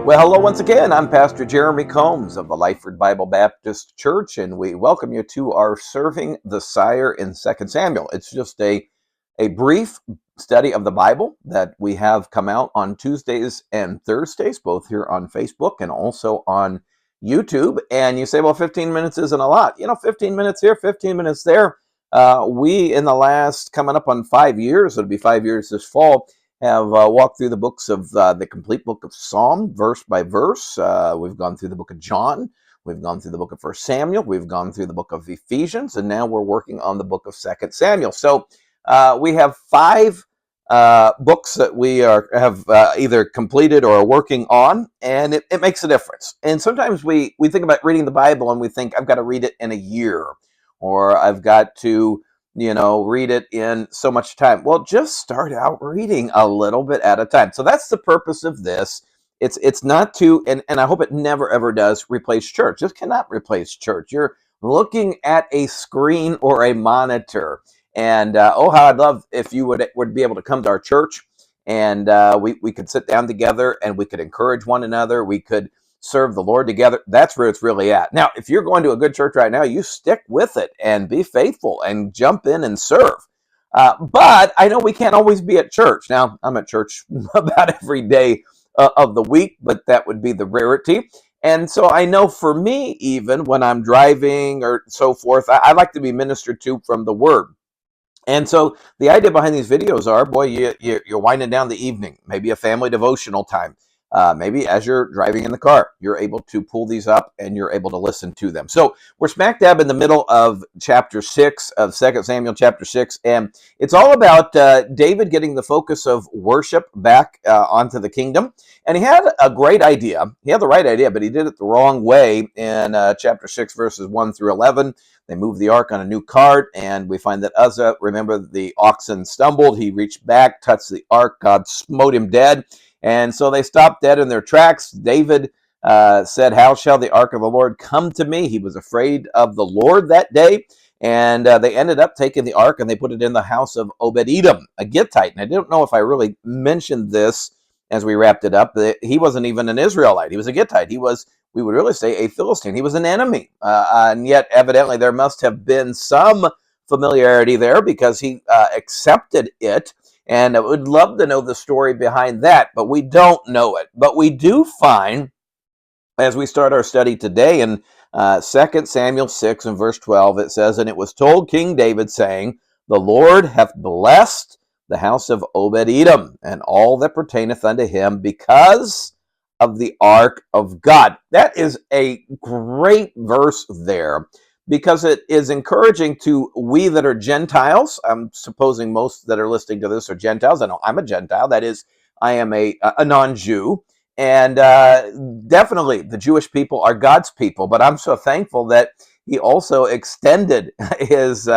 Well, hello once again. I'm Pastor Jeremy Combs of the Lightford Bible Baptist Church, and we welcome you to our Serving the Sire in 2 Samuel. It's just a brief study of the Bible that we have come out on Tuesdays and Thursdays, both here on Facebook and also on YouTube. And you say, well, 15 minutes isn't a lot. 15 minutes here, 15 minutes there. We, in the last, coming up on 5 years, it'll be 5 years this fall, have walked through the books of the complete book of Psalm, verse by verse. We've gone through the book of John. We've gone through the book of 1 Samuel. We've gone through the book of Ephesians. And now we're working on the book of 2 Samuel. So we have 5 books that we have either completed or are working on, and it makes a difference. And sometimes we think about reading the Bible and we think, I've got to read it in a year, or I've got to read it in so much time. Well, just start out reading a little bit at a time. So that's the purpose of this. It's not to, and I hope it never ever does, replace church. This cannot replace church. You're looking at a screen or a monitor. And how I'd love if you would be able to come to our church, and we could sit down together and we could encourage one another. We could serve the Lord together. That's where it's really at. Now, if you're going to a good church right now, you stick with it and be faithful and jump in and serve. But I know we can't always be at church. Now, I'm at church about every day of the week, but that would be the rarity. And so I know for me, even when I'm driving or so forth, I like to be ministered to from the Word. And so the idea behind these videos are, boy, you're winding down the evening, maybe a family devotional time. Maybe as you're driving in the car, you're able to pull these up and you're able to listen to them. So we're smack dab in the middle of chapter 6 of 2 Samuel chapter 6. And it's all about David getting the focus of worship back onto the kingdom. And he had a great idea. He had the right idea, but he did it the wrong way in chapter 6, verses 1 through 11. They moved the ark on a new cart, and we find that Uzzah, remember, the oxen stumbled. He reached back, touched the ark. God smote him dead. And so they stopped dead in their tracks. David said, how shall the ark of the Lord come to me? He was afraid of the Lord that day. And they ended up taking the ark and they put it in the house of Obed-Edom, a Gittite. And I don't know if I really mentioned this as we wrapped it up. He wasn't even an Israelite. He was a Gittite. He was, we would really say, a Philistine. He was an enemy. And yet, evidently, there must have been some familiarity there because he accepted it. And I would love to know the story behind that, but we don't know it. But we do find, as we start our study today in 2 Samuel 6 and verse 12, it says, and it was told King David, saying, the Lord hath blessed the house of Obed-Edom, and all that pertaineth unto him, because of the ark of God. That is a great verse there, because it is encouraging to we that are Gentiles. I'm supposing most that are listening to this are Gentiles. I know I'm a Gentile. That is, I am a non-Jew. And definitely the Jewish people are God's people. But I'm so thankful that he also extended his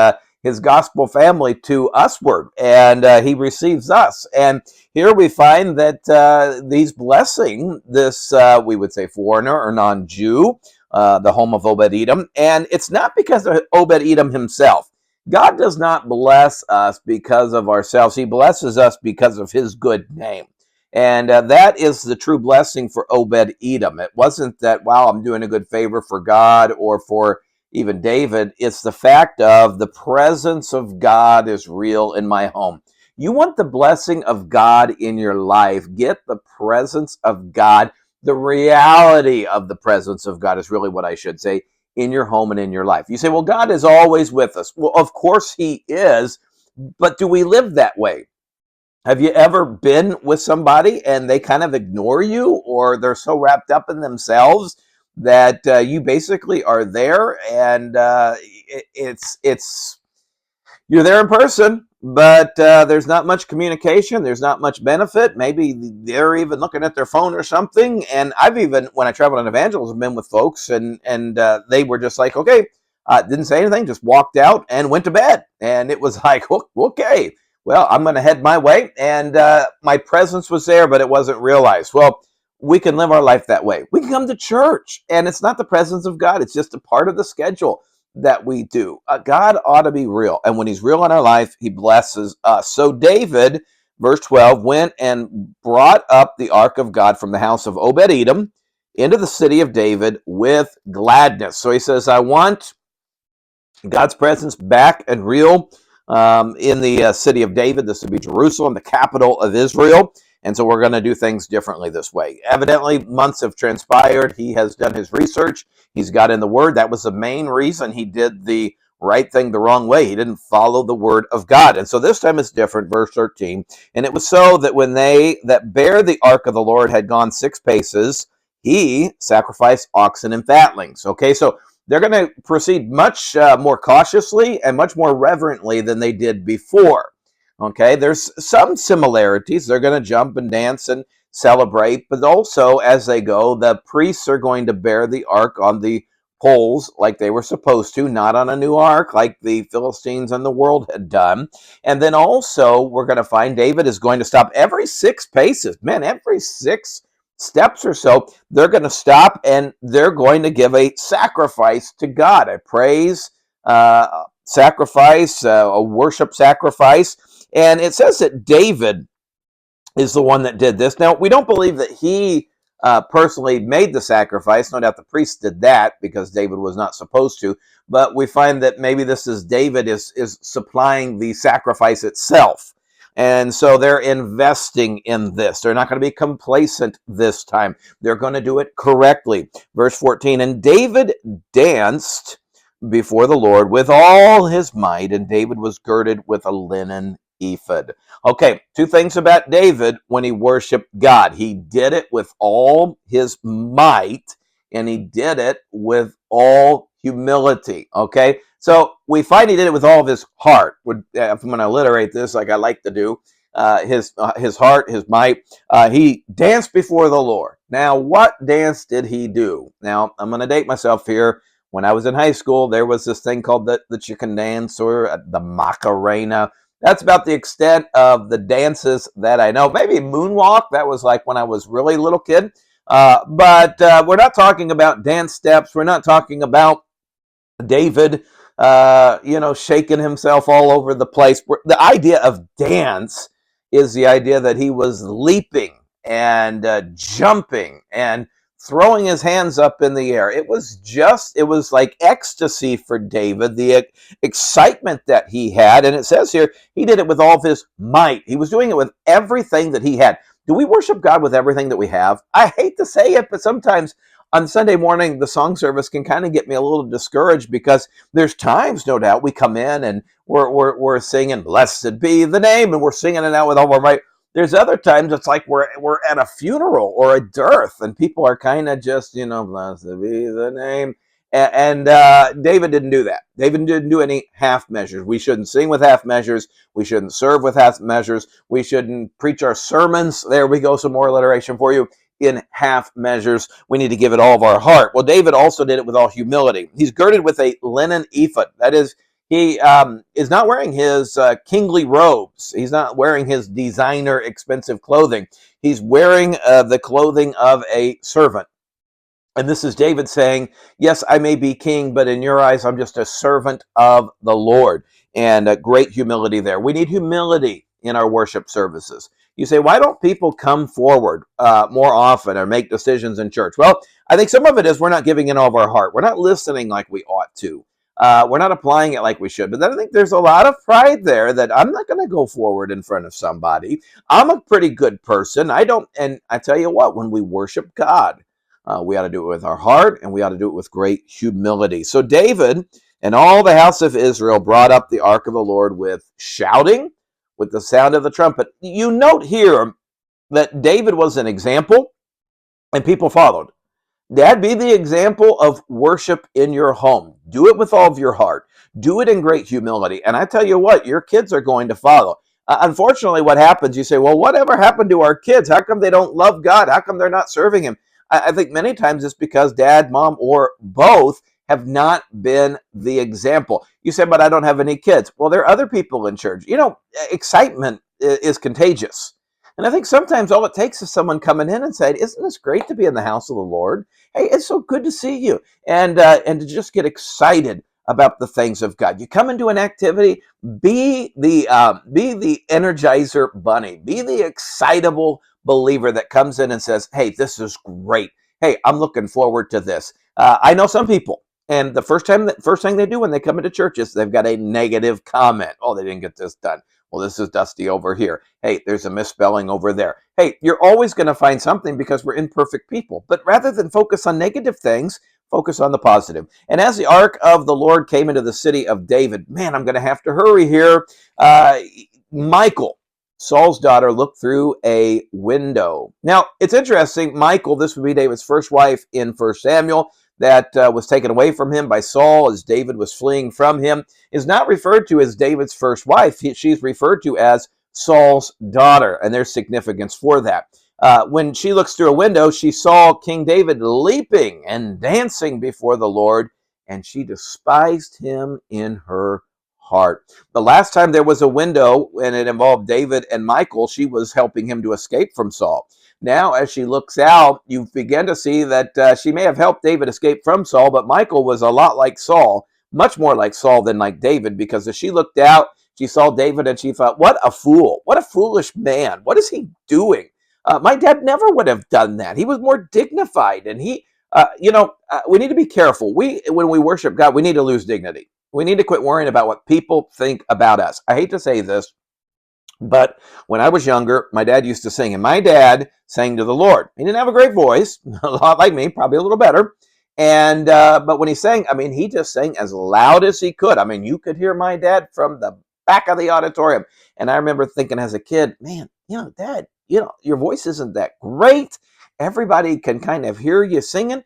gospel family to usward, and he receives us. And here we find that he's blessing this, we would say, foreigner or non-Jew, the home of Obed-Edom. And it's not because of Obed-Edom himself. God does not bless us because of ourselves. He blesses us because of his good name. And that is the true blessing for Obed-Edom. It wasn't that, wow, I'm doing a good favor for God or for even David. It's the fact of the presence of God is real in my home. You want the blessing of God in your life. Get the presence of God. The reality of the presence of God is really what I should say in your home and in your life. You say, well, God is always with us. Well, of course he is, but do we live that way? Have you ever been with somebody and they kind of ignore you, or they're so wrapped up in themselves that you basically are there, and it's you're there in person, but there's not much communication. There's not much benefit. Maybe they're even looking at their phone or something. And I've even, when I traveled on evangelism, been with folks, and they were just like, okay, didn't say anything, just walked out and went to bed. And it was like, okay, well, I'm going to head my way. And my presence was there, but it wasn't realized. Well, we can live our life that way. We can come to church, and it's not the presence of God. It's just a part of the schedule that we do. God ought to be real. And when he's real in our life, he blesses us. So David verse 12, went and brought up the ark of God from the house of Obed-Edom into the city of David with gladness. So he says, I want God's presence back and real in the city of David. This would be Jerusalem, the capital of Israel. And so we're going to do things differently this way. Evidently, months have transpired. He has done his research. He's got in the word. That was the main reason he did the right thing the wrong way. He didn't follow the word of God. And so this time it's different, verse 13. And it was so that when they that bear the ark of the Lord had gone 6 paces, he sacrificed oxen and fatlings. Okay, so they're going to proceed much more cautiously and much more reverently than they did before. Okay, there's some similarities. They're going to jump and dance and celebrate, but also as they go, the priests are going to bear the ark on the poles like they were supposed to, not on a new ark like the Philistines and the world had done. And then also we're going to find David is going to stop every 6 paces. Man, every 6 steps or so, they're going to stop and they're going to give a sacrifice to God, a praise sacrifice, a worship sacrifice. And it says that David is the one that did this. Now, we don't believe that he personally made the sacrifice. No doubt the priests did that because David was not supposed to. But we find that maybe this is David is supplying the sacrifice itself. And so they're investing in this. They're not going to be complacent this time. They're going to do it correctly. Verse 14, and David danced before the Lord with all his might, and David was girded with a linen ephod. Okay, 2 things about David when he worshiped God. He did it with all his might, and he did it with all humility. Okay, so we find he did it with all of his heart. If I'm going to alliterate this like I like to do, his heart, his might. He danced before the Lord. Now, what dance did he do? Now, I'm going to date myself here. When I was in high school, there was this thing called the chicken dance or the Macarena. That's about the extent of the dances that I know. Maybe moonwalk. That was like when I was really little kid. But we're not talking about dance steps. We're not talking about David, shaking himself all over the place. The idea of dance is the idea that he was leaping and jumping and throwing his hands up in the air. It was like ecstasy for David, the excitement that he had. And it says here, he did it with all of his might. He was doing it with everything that he had. Do we worship God with everything that we have? I hate to say it, but sometimes on Sunday morning, the song service can kind of get me a little discouraged because there's times, no doubt, we come in and we're singing, blessed be the name, and we're singing it out with all our might. There's other times it's like we're at a funeral or a dearth, and people are kind of just, blessed be the name. And David didn't do that. David didn't do any half measures. We shouldn't sing with half measures. We shouldn't serve with half measures. We shouldn't preach our sermons. There we go, some more alliteration for you. In half measures. We need to give it all of our heart. Well, David also did it with all humility. He's girded with a linen ephod. That is, he is not wearing his kingly robes. He's not wearing his designer expensive clothing. He's wearing the clothing of a servant. And this is David saying, yes, I may be king, but in your eyes, I'm just a servant of the Lord. And great humility there. We need humility in our worship services. You say, why don't people come forward more often or make decisions in church? Well, I think some of it is we're not giving in all of our heart. We're not listening like we ought to. We're not applying it like we should. But then I think there's a lot of pride there that I'm not going to go forward in front of somebody. I'm a pretty good person. And I tell you what, when we worship God, we ought to do it with our heart, and we ought to do it with great humility. So David and all the house of Israel brought up the ark of the Lord with shouting, with the sound of the trumpet. You note here that David was an example, and people followed. Dad, be the example of worship in your home. Do it with all of your heart. Do it in great humility. And I tell you what, your kids are going to follow. Unfortunately, what happens, you say, well, whatever happened to our kids? How come they don't love God? How come they're not serving him? I think many times it's because dad, mom, or both have not been the example. You say, but I don't have any kids. Well, there are other people in church. Excitement is contagious. And I think sometimes all it takes is someone coming in and saying, isn't this great to be in the house of the Lord? Hey, it's so good to see you. And to just get excited about the things of God. You come into an activity, be the Energizer Bunny, be the excitable believer that comes in and says, "Hey, this is great. Hey, I'm looking forward to this." I know some people, and the first thing they do when they come into church is they've got a negative comment. Oh, they didn't get this done. Well, this is dusty over here. Hey, there's a misspelling over there. Hey, you're always going to find something because we're imperfect people. But rather than focus on negative things, focus on the positive. And as the ark of the Lord came into the city of David, man, I'm going to have to hurry here. Michal, Saul's daughter, looked through a window. Now, it's interesting. Michal, this would be David's first wife in 1 Samuel, that was taken away from him by Saul as David was fleeing from him, is not referred to as David's first wife. She's referred to as Saul's daughter, and there's significance for that. When she looks through a window, she saw King David leaping and dancing before the Lord, and she despised him in her heart. The last time there was a window and it involved David and Michal, she was helping him to escape from Saul. Now, as she looks out, you begin to see that she may have helped David escape from Saul, but Michal was a lot like Saul, much more like Saul than like David, because as she looked out, she saw David and she thought, what a fool, what a foolish man, what is he doing? My dad never would have done that. He was more dignified, and we need to be careful. When we worship God, we need to lose dignity. We need to quit worrying about what people think about us. I hate to say this, but when I was younger, my dad used to sing, and my dad sang to the Lord. He didn't have a great voice, a lot like me, probably a little better. And but when he sang, I mean, he just sang as loud as he could. I mean, you could hear my dad from the back of the auditorium. And I remember thinking as a kid, man, Dad, your voice isn't that great. Everybody can kind of hear you singing.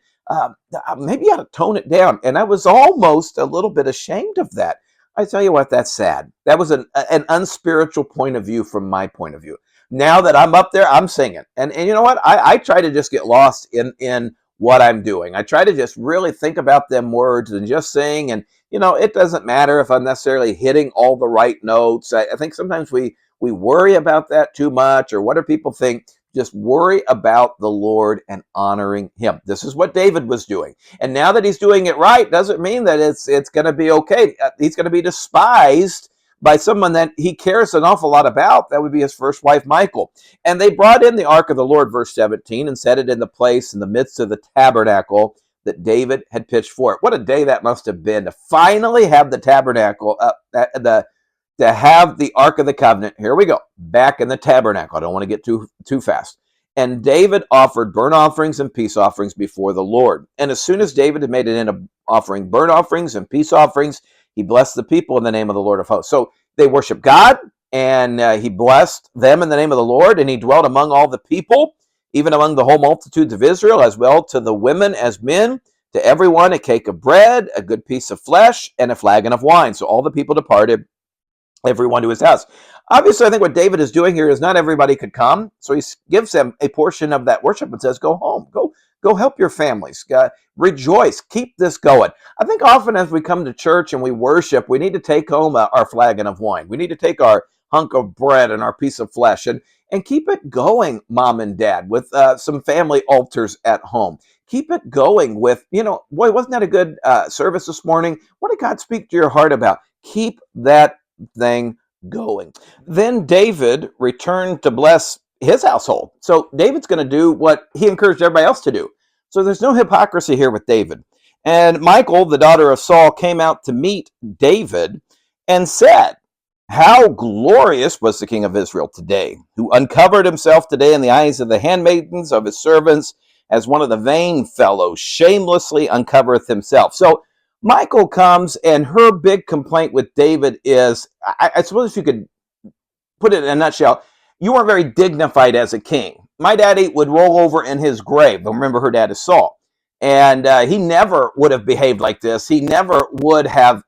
Maybe you ought to tone it down. And I was almost a little bit ashamed of that. I tell you what, that's sad. That was an unspiritual point of view from my point of view. Now that I'm up there, I'm singing. And you know what? I try to just get lost in what I'm doing. I try to just really think about them words and just sing. And, it doesn't matter if I'm necessarily hitting all the right notes. I think sometimes we worry about that too much, or what do people think? Just worry about the Lord and honoring him. This is what David was doing. And now that he's doing it right, doesn't mean that it's going to be okay. He's going to be despised by someone that he cares an awful lot about. That would be his first wife, Michal. And they brought in the ark of the Lord, verse 17, and set it in the place in the midst of the tabernacle that David had pitched for it. What a day that must have been to finally have the tabernacle, to have the Ark of the Covenant, here we go, back in the tabernacle. I don't want to get too fast. And David offered burnt offerings and peace offerings before the Lord. And as soon as David had made it into offering burnt offerings and peace offerings, he blessed the people in the name of the Lord of hosts. So they worshiped God, and he blessed them in the name of the Lord, and he dwelt among all the people, even among the whole multitudes of Israel, as well to the women as men, to everyone a cake of bread, a good piece of flesh, and a flagon of wine. So all the people departed, everyone to his house. Obviously, I think what David is doing here is not everybody could come, so he gives them a portion of that worship and says, go home, go help your families, rejoice, keep this going. I think often as we come to church and we worship, we need to take home our flagon of wine. We need to take our hunk of bread and our piece of flesh and keep it going, mom and dad, with some family altars at home. Keep it going with, boy, wasn't that a good service this morning? What did God speak to your heart about? Keep that thing going. Then David returned to bless his household. So David's going to do what he encouraged everybody else to do. So there's no hypocrisy here with David. And Michal, the daughter of Saul, came out to meet David and said, how glorious was the king of Israel today, who uncovered himself today in the eyes of the handmaidens of his servants, as one of the vain fellows shamelessly uncovereth himself. So Michal comes, and her big complaint with David is, I suppose if you could put it in a nutshell, you weren't very dignified as a king. My daddy would roll over in his grave. But remember, her dad is Saul. And he never would have behaved like this. He never would have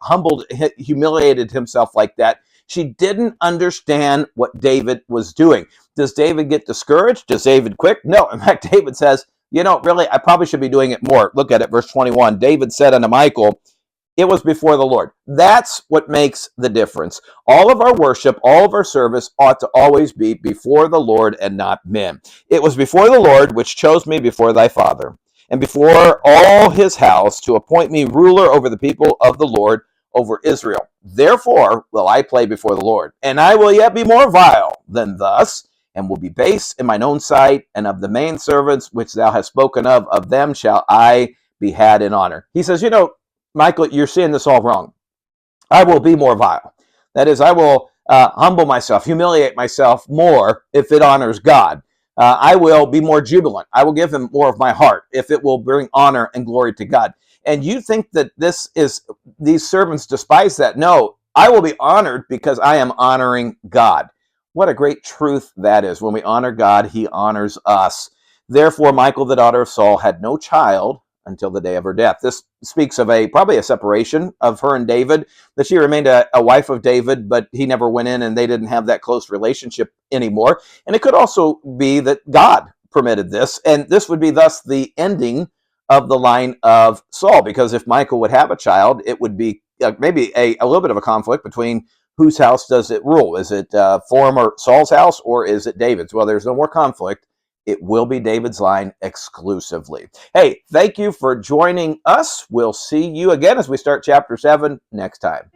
humiliated himself like that. She didn't understand what David was doing. Does David get discouraged? Does David quit? No. In fact, David says, really, I probably should be doing it more. Look at it, verse 21. David said unto Michal, it was before the Lord. That's what makes the difference. All of our worship, all of our service ought to always be before the Lord and not men. It was before the Lord which chose me before thy father, and before all his house to appoint me ruler over the people of the Lord, over Israel. Therefore will I play before the Lord, and I will yet be more vile than thus, and will be base in mine own sight, and of the maidservants which thou hast spoken of them shall I be had in honor. He says, Michael, you're seeing this all wrong. I will be more vile. That is, I will humble myself, humiliate myself more if it honors God. I will be more jubilant. I will give him more of my heart if it will bring honor and glory to God. And you think that these servants despise that? No, I will be honored because I am honoring God. What a great truth that is. When we honor God, he honors us. Therefore, Michal, the daughter of Saul, had no child until the day of her death. This speaks of probably a separation of her and David, that she remained a wife of David, but he never went in and they didn't have that close relationship anymore. And it could also be that God permitted this, and this would be thus the ending of the line of Saul, because if Michal would have a child, it would be maybe a little bit of a conflict between whose house does it rule. Is it former Saul's house or is it David's? Well, there's no more conflict. It will be David's line exclusively. Hey, thank you for joining us. We'll see you again as we start chapter 7 next time.